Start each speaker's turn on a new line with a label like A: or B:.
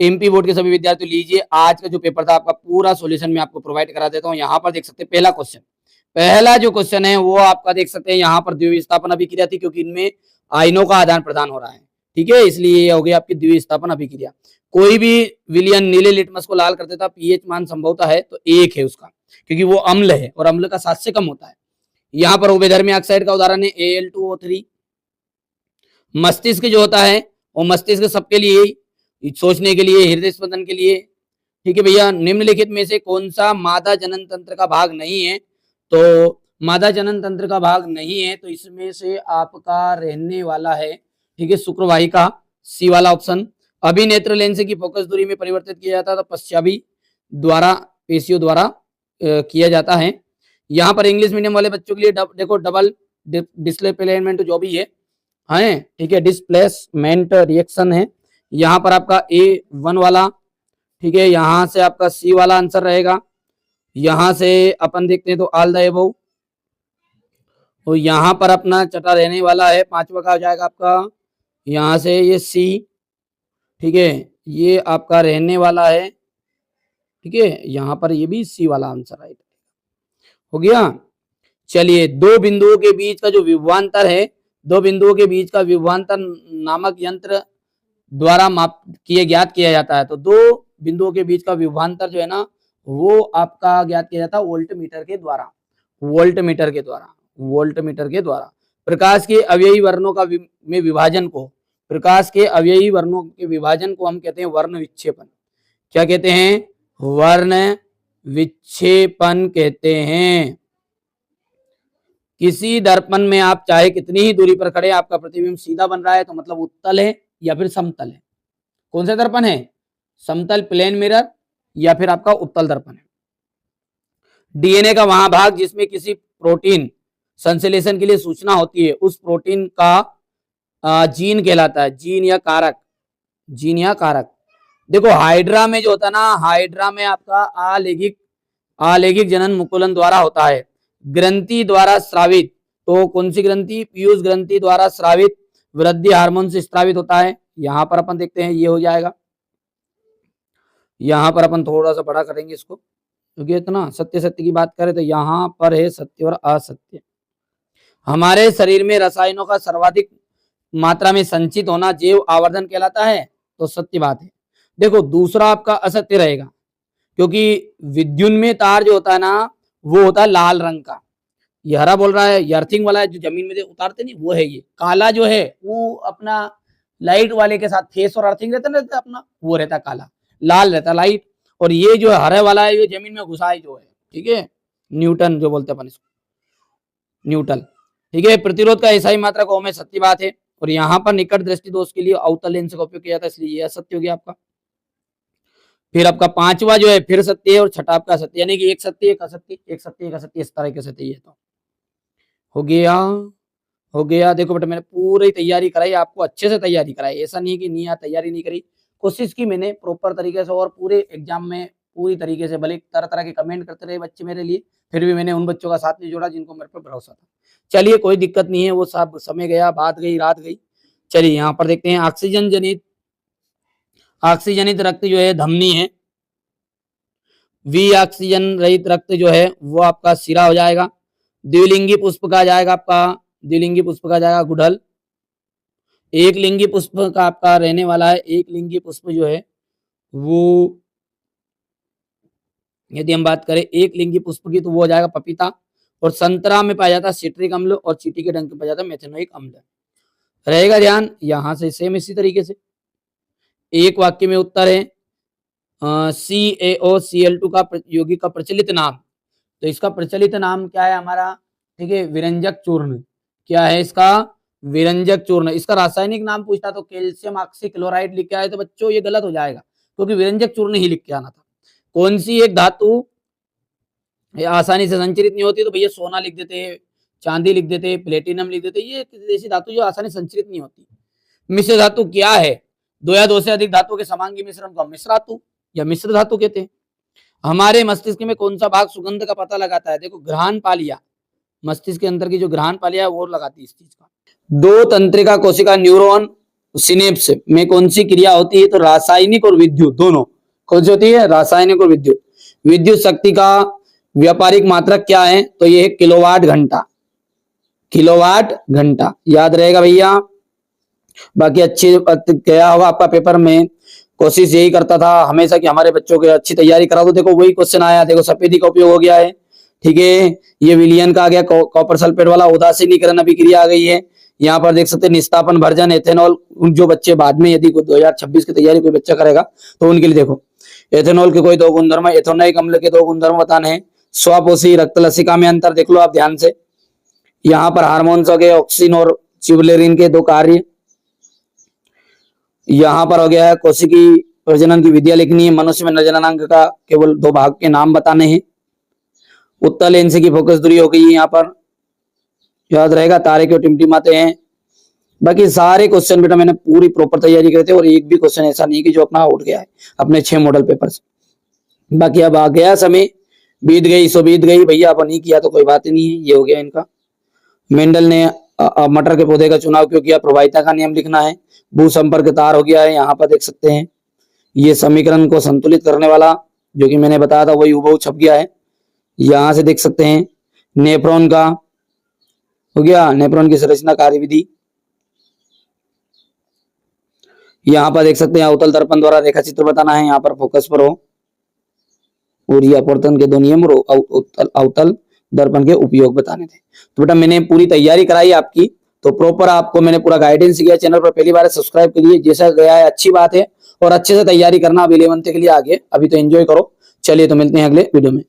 A: MP board के सभी विद्यार्थी लीजिए, आज का जो पेपर था आपका पूरा सॉल्यूशन मैं आपको प्रोवाइड करा देता हूँ। यहाँ पर देख सकते हैं पहला जो क्वेश्चन है वो आपका देख सकते हैं यहाँ पर द्विविस्थापन अभिक्रिया थी, क्योंकि इनमें आयनों का आदान प्रदान हो रहा है, ठीक है, इसलिए ये हो गया आपकी द्विविस्थापन अभिक्रिया। कोई भी विलयन नीले लिटमस को लाल कर देता, पीएच मान संभवतः है तो 1 है उसका, क्योंकि वो अम्ल है और अम्ल का 7 से कम होता है। यहाँ पर उभयधर्मी ऑक्साइड का उदाहरण है Al2O3। मस्तिष्क जो होता है वो मस्तिष्क सबके लिए, सोचने के लिए, हृदय स्पंदन के लिए, ठीक है भैया। निम्नलिखित में से कौन सा मादा जनन तंत्र का भाग नहीं है? तो मादा जनन तंत्र का भाग नहीं है तो इसमें से आपका रहने वाला है, ठीक है, शुक्रवाहिका, सी वाला ऑप्शन। अभिनेत्र लेंस की फोकस दूरी में परिवर्तित किया जाता है तो पश्चाभी द्वारा, पेशियों द्वारा किया जाता है। यहाँ पर इंग्लिश मीडियम वाले बच्चों के लिए देखो डबल डिस्प्लेसमेंट जो भी है, ठीक है, डिस्प्लेसमेंट रिएक्शन है। यहाँ पर आपका A1 वाला, ठीक है, यहाँ से आपका सी वाला आंसर रहेगा। यहाँ से अपन देखते हैं तो ऑल द अबव, और यहाँ पर अपना चटा रहने वाला है, 5वां का हो जाएगा आपका यहाँ से ये सी, ठीक है, ये आपका रहने वाला है, ठीक है, यहाँ पर ये भी सी वाला आंसर राइट हो गया। चलिए, दो बिंदुओं के बीच का जो विभवांतर है, दो बिंदुओं के बीच का विभवांतर नामक यंत्र द्वारा ज्ञात किया जाता है। तो दो बिंदुओं के बीच का विभवांतर जो है ना वो आपका ज्ञात किया जाता है वोल्टमीटर के द्वारा, वोल्टमीटर के द्वारा, वोल्टमीटर के द्वारा। प्रकाश के अवयवी वर्णों का में विभाजन को, प्रकाश के अवयवी वर्णों के विभाजन को हम कहते हैं वर्ण विक्षेपण। क्या कहते हैं? वर्ण विक्षेपण कहते हैं। किसी दर्पण में आप चाहे कितनी ही दूरी पर खड़े, आपका प्रतिबिंब सीधा बन रहा है तो मतलब उत्तल है या फिर समतल है। कौन सा दर्पण है? समतल प्लेन मिरर या फिर आपका उत्तल दर्पण है। डीएनए का वहां भाग जिसमें किसी प्रोटीन संश्लेषण के लिए सूचना होती है, उस प्रोटीन का जीन कहलाता है, जीन या कारक, जीन या कारक। देखो हाइड्रा में जो होता है ना, हाइड्रा में आपका आलैंगिक जनन मुकुलन द्वारा होता है, ग्रंथि द्वारा स्रावित। तो कौन सी ग्रंथि? पीयूष ग्रंथि द्वारा स्रावित वृद्धि हार्मोन से स्रावित होता है। यहां पर अपन देखते हैं ये हो जाएगा। यहां पर अपन थोड़ा सा बड़ा करेंगे इसको, क्योंकि इतना सत्य सत्य की बात करें तो यहां पर है सत्य और असत्य। हमारे शरीर में रसायनों का सर्वाधिक मात्रा में संचित होना जैव आवर्धन कहलाता है, तो सत्य बात है। देखो दूसरा आपका असत्य रहेगा, क्योंकि विद्युन्मय तार जो होता है ना वो होता है लाल रंग का। ये हरा बोल रहा है, ये अर्थिंग वाला है जो जमीन में उतारते नहीं, वो है ये। काला जो है वो अपना लाइट वाले के साथ फेस और अर्थिंग रहता है अपना, वो रहता है काला, लाल रहता है लाइट। और ये जो हरे वाला है ये जमीन में घुसा है जो है, ठीक है, न्यूटन जो बोलते हैं अपन इसको, न्यूटन, ठीक है। प्रतिरोध का ऐसा ही मात्रा को में सत्य बात है। और यहाँ पर निकट दृष्टि दोष के लिए अवतल लेंस का उपयोग किया जाता है, इसलिए यह सत्य हो गया आपका। फिर आपका 5वां जो है फिर सत्य है और छठा आपका सत्य, यानी कि एक सत्य एक असत्य, एक सत्य एक असत्य, इस तरह के सत्य है। तो हो गया, हो गया। देखो बेटा मैंने पूरी तैयारी कराई, आपको अच्छे से तैयारी कराई, ऐसा नहीं कि नहीं यार तैयारी नहीं करी, कोशिश की मैंने प्रॉपर तरीके से। और पूरे एग्जाम में पूरी तरीके से, भले तरह तरह के कमेंट करते रहे बच्चे मेरे लिए, फिर भी मैंने उन बच्चों का साथ नहीं जोड़ा जिनको मेरे पर भरोसा था। चलिए कोई दिक्कत नहीं है, वो सब समय गया, बात गई, रात गई। चलिए यहाँ पर देखते हैं ऑक्सीजनित रक्त जो है धमनी है, वी ऑक्सीजन रहित रक्त जो है वो आपका सिरा हो जाएगा। द्विलिंगी पुष्प का जाएगा आपका, द्विलिंगी पुष्प का जाएगा गुड़हल। एक लिंगी पुष्प का आपका रहने वाला है, एक लिंगी पुष्प जो है वो, यदि हम बात करें एक लिंगी पुष्प की तो वो हो जाएगा पपीता। और संतरा में पाया जाता है सिट्रिक अम्ल और चींटी के डंक में पाया जाता है मेथेनोइक अम्ल। रहेगा ध्यान, यहां से सेम इसी तरीके से एक वाक्य में उत्तर है CaOCl2 का यौगिक का प्रचलित नाम। तो इसका प्रचलित नाम क्या है हमारा? ठीक है, विरंजक चूर्ण। क्या है इसका? विरंजक चूर्ण। इसका रासायनिक नाम पूछता तो कैल्शियम ऑक्सीक्लोराइड लिख के आए तो बच्चों ये गलत हो जाएगा, क्योंकि विरंजक चूर्ण ही लिख के आना था। कौन सी एक धातु आसानी से संचरित नहीं होती? तो भैया सोना लिख देते, चांदी लिख देते, प्लेटिनम लिख देते, ये ऐसी धातु जो आसानी से संचरित नहीं होती। मिश्र धातु क्या है? दो या दो से अधिक धातु के समांगी मिश्रण को मिश्र धातु या मिश्र धातु कहते हैं। हमारे मस्तिष्क में कौन सा भाग सुगंध का पता लगाता है? देखो घ्राण पालिया, मस्तिष्क के अंदर की जो घ्राण पालिया है वो लगाती है इस चीज का। दो तंत्रिका कोशिका न्यूरॉन सिनेप्स में कौन सी क्रिया होती है? तो रासायनिक और विद्युत दोनों। कौन सी होती है? रासायनिक और विद्युत। विद्युत शक्ति का व्यापारिक मात्रक क्या है? तो ये है किलोवाट घंटा। किलोवाट घंटा याद रहेगा भैया। बाकी अच्छे गया होगा आपका पेपर में। कोशिश यही करता था हमेशा कि हमारे बच्चों की अच्छी तैयारी करा दो। देखो वही क्वेश्चन आया, देखो सफेदी का उपयोग हो गया है, ठीक है। ये विलियन का आ गया, कॉपर सल्फेट वाला उदासीनीकरण अभिक्रिया आ गई है। यहाँ पर देख सकते हैं निस्तापन भर्जन एथेनॉल। जो बच्चे बाद में यदि 2026 की तैयारी कोई बच्चा करेगा तो उनके लिए देखो एथेनॉल के कोई दो गुणधर्म, एथेनोइक अम्ल के दो गुणधर्म बताने हैं। स्वापोषी रक्त लसिका में अंतर देख लो आप ध्यान से। यहाँ पर हार्मोन्स हो गए ऑक्सीन और चिवलेरिन के दो कार्य। यहाँ पर हो गया है कोशिकी प्रजनन की विधियां लिखनी है। मनुष्य में जननांग का केवल 2 भाग के नाम बताने हैं। उत्तल लेंस की फोकस दूरी हो गई है यहाँ पर, याद रहेगा। तारे क्यों टिमटिमाते हैं। बाकी सारे क्वेश्चन बेटा मैंने पूरी प्रॉपर तैयारी करे थे और एक भी क्वेश्चन ऐसा नहीं कि जो अपना उठ गया है अपने 6 मॉडल पेपर से। बाकी अब आ गया समय, बीत गई सो बीत गई भैया, अब नहीं किया तो कोई बात ही नहीं है। ये हो गया इनका। मेंडल ने मटर के पौधे का चुनाव क्यों किया? प्रभाविता का नियम लिखना है। भू संपर्क तार हो गया है, यहाँ पर देख सकते हैं। ये समीकरण को संतुलित करने वाला जो कि मैंने बताया था वही हुबहू छप गया है। यहां से देख सकते हैं नेफ्रॉन का हो गया, नेफ्रॉन की संरचना कार्यविधि। यहाँ पर देख सकते हैं अवतल दर्पण द्वारा रेखा चित्र बताना है, यहाँ पर फोकस पर हो। और ये अपवर्तन के 2 नियम और अवतल दर्पण के उपयोग बताने थे। तो बेटा मैंने पूरी तैयारी कराई आपकी, तो प्रॉपर आपको मैंने पूरा गाइडेंस किया। चैनल पर पहली बार सब्सक्राइब करिए, जैसा गया है अच्छी बात है और अच्छे से तैयारी करना अब 11th के लिए आगे। अभी तो एंजॉय करो। चलिए तो मिलते हैं अगले वीडियो में।